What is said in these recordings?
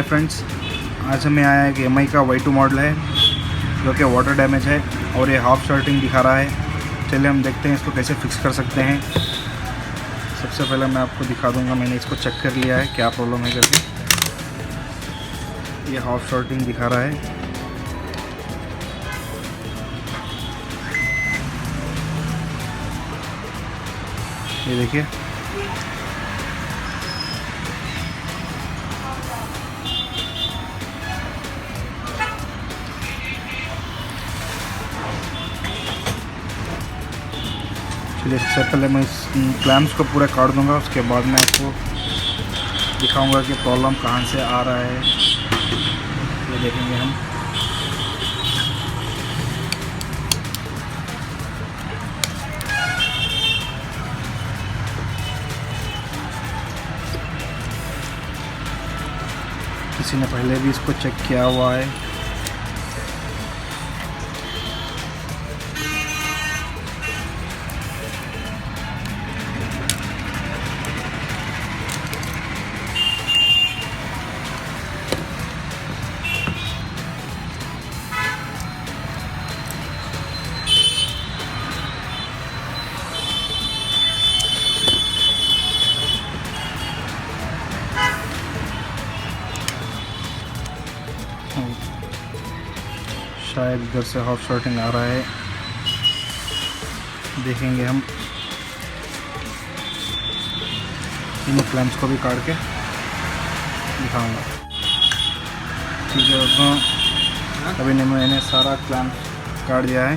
Hi friends, आज हमें आया है कि MI का Y2 मॉडल है जो कि वाटर डैमेज है और ये हाफ शर्टिंग दिखा रहा है। चलिए हम देखते हैं इसको कैसे फिक्स कर सकते हैं। सबसे पहले मैं आपको दिखा दूंगा, मैंने इसको चेक कर लिया है क्या प्रॉब्लम है करके। ये हाफ शर्टिंग दिखा रहा है। ये देखिए, चलिए सबसे पहले मैं इस क्लैम्प्स को पूरा काट दूंगा, उसके बाद मैं आपको दिखाऊंगा कि प्रॉब्लम कहाँ से आ रहा है। ये देखेंगे हम। किसी ने पहले भी इसको चेक किया हुआ है। शायद इधर से हाफ शर्टिंग आ रहा है, देखेंगे हम। इन क्लैम्प्स को भी काट के दिखाऊंगा। ठीक है दोस्तों, अभी मैंने सारा क्लैम्प काट दिया है।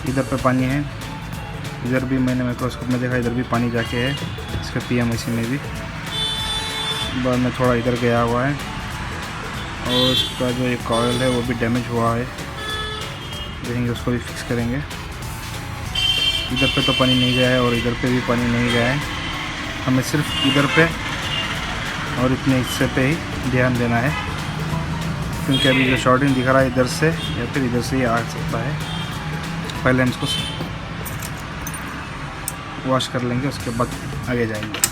इधर पे पानी है, इधर भी मैंने माइक्रोस्कोप में देखा, इधर भी पानी जाके है इसके PMIC में भी। बाद में थोड़ा इधर गया हुआ है और उसका जो एक कॉइल है वो भी डैमेज हुआ है। देखेंगे, उसको भी फिक्स करेंगे। इधर पे तो पानी नहीं गया है और इधर पे भी पानी नहीं गया है। हमें सिर्फ इधर पे और इतने हिस्से पे ही ध्यान देना है, क्योंकि अभी जो शॉर्टिंग दिखा रहा है इधर से या फिर इधर से ही आ सकता है। पहले हम इसको वॉश कर लेंगे, उसके बाद आगे जाएंगे।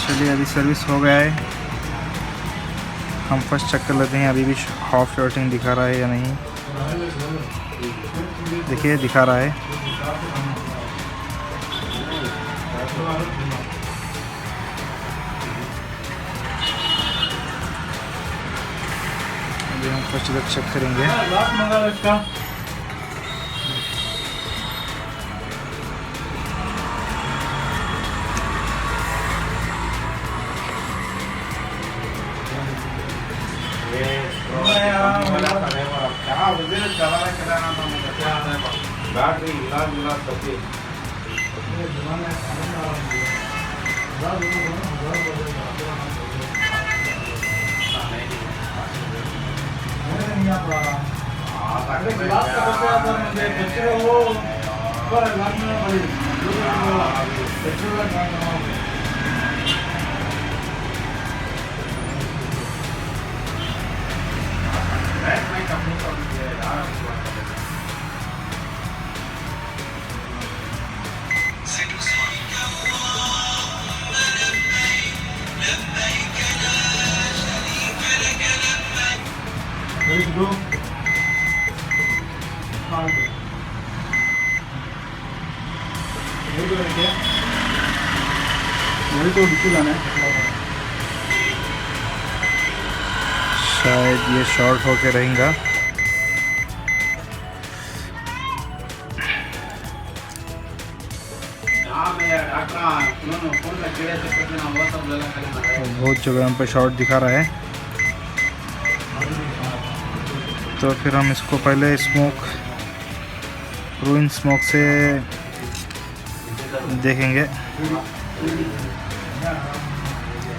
चलिए, अभी सर्विस हो गया है। हम फर्स्ट चेक कर लेते हैं अभी भी हाफ शर्टिंग दिखा रहा है या नहीं। देखिए, दिखा रहा है। अभी हम फर्स्ट इधर चेक करेंगे। शायद ये शॉर्ट होके रहेगा। बहुत जगह पे शॉर्ट दिखा रहा है, तो फिर हम इसको पहले रूइन स्मोक से देखेंगे,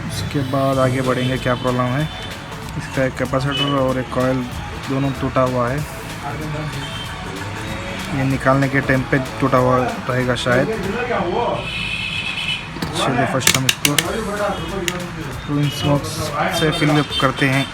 उसके बाद आगे बढ़ेंगे क्या प्रॉब्लम है। इसका एक कैपेसिटर और एक कॉइल दोनों टूटा हुआ है, ये निकालने के टाइम पे टूटा हुआ रहेगा शायद। चलिए फर्स्ट हम इसको रूइन स्मोक से फिल करते हैं।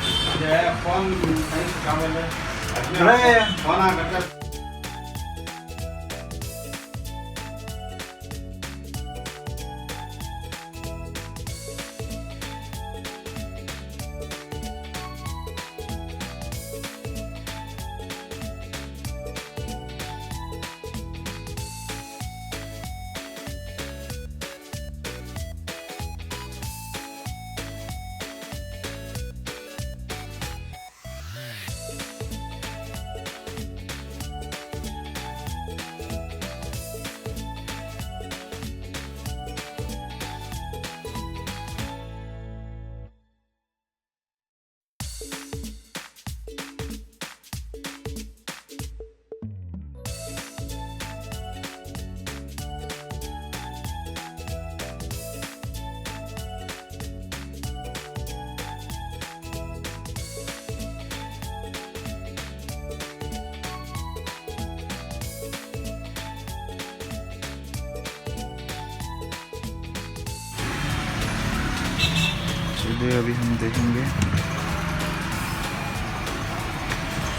चलिए अभी हम देखेंगे,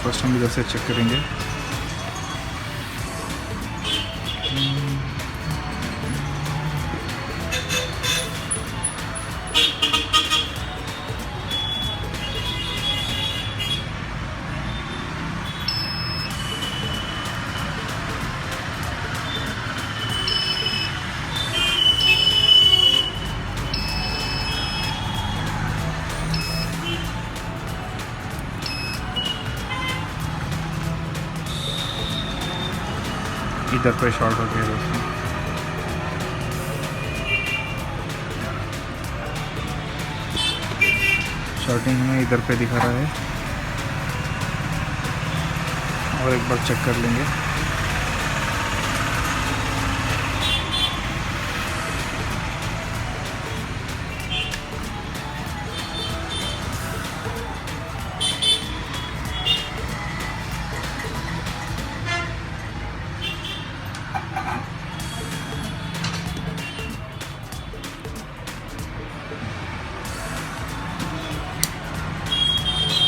फर्स्ट हम इधर से चेक करेंगे। इधर पे शॉर्ट हो गया दोस्तों, शॉर्टिंग में इधर पे दिखा रहा है, और एक बार चेक कर लेंगे।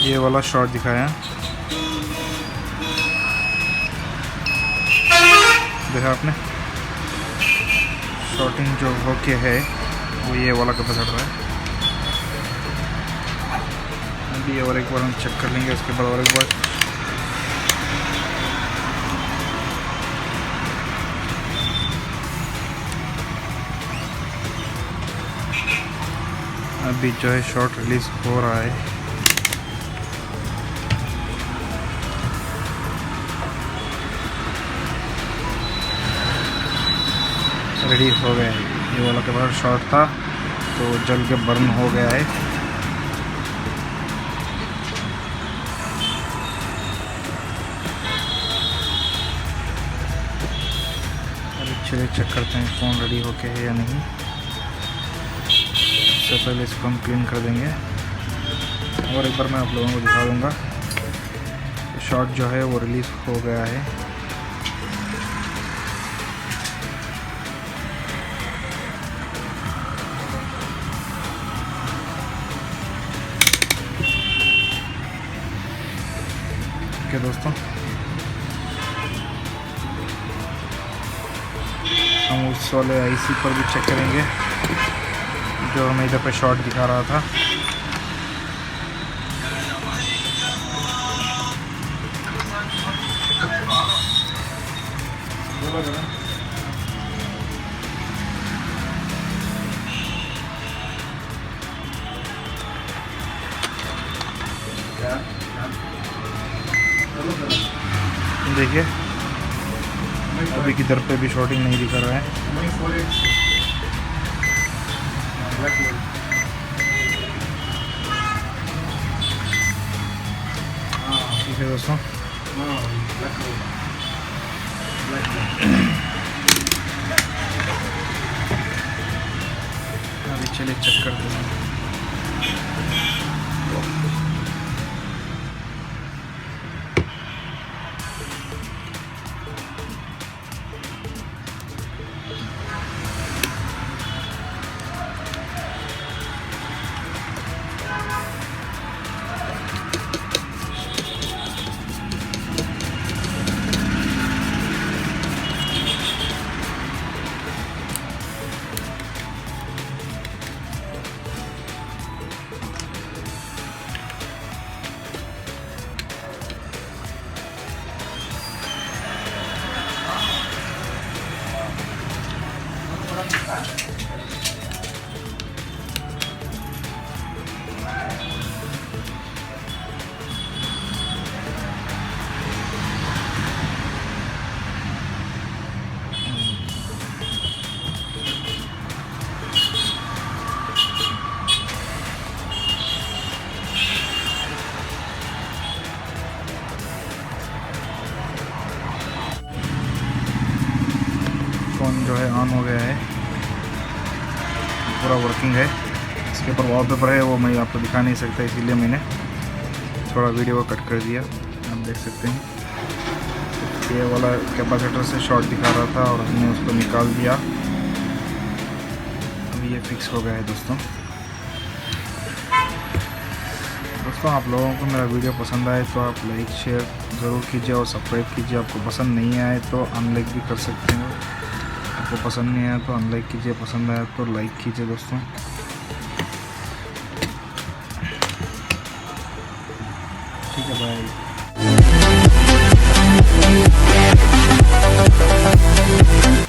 ये वाला शॉर्ट दिखाया, देखा आपने, शॉर्टिंग जो होके है वो ये वाला कैपेसिटर है। अभी और एक बार हम चेक कर लेंगे, उसके बाद और एक बार अभी जो है शॉर्ट रिलीज हो रहा है। रेडी हो गया है, ये वाला के बाद शॉर्ट था तो जल के बर्न हो गया है। चलिए चेक करते हैं फ़ोन रेडी हो गया है या नहीं। उससे पहले इसको हम क्लीन कर देंगे। और एक बार मैं आप लोगों को दिखा दूँगा, शॉट जो है वो रिलीज़ हो गया है। ओके दोस्तों, हम उस वाले आईसी पर भी चेक करेंगे जो हमें इधर पे शॉट दिखा रहा था। देखिए अभी किधर पे भी शॉटिंग नहीं दिखा रहा है। ठीक है दोस्तों, अभी चलिए चेक करते हैं। फ़ोन जो है ऑन हो गया है, पूरा वर्किंग है। इसके ऊपर वॉलपेपर है, वो मैं आपको दिखा नहीं सकता, इसीलिए मैंने थोड़ा वीडियो को कट कर दिया। आप देख सकते हैं ये वाला कैपेसिटर से शॉर्ट दिखा रहा था और हमने उसको निकाल दिया। अभी ये फिक्स हो गया है दोस्तों। आप लोगों को मेरा वीडियो पसंद आए तो आप लाइक शेयर ज़रूर कीजिए और सब्सक्राइब कीजिए। आपको पसंद नहीं आए तो अनलाइक भी कर सकते हैं। आपको पसंद नहीं आया तो अनलाइक कीजिए, पसंद आया तो लाइक कीजिए दोस्तों। ठीक है, बाय।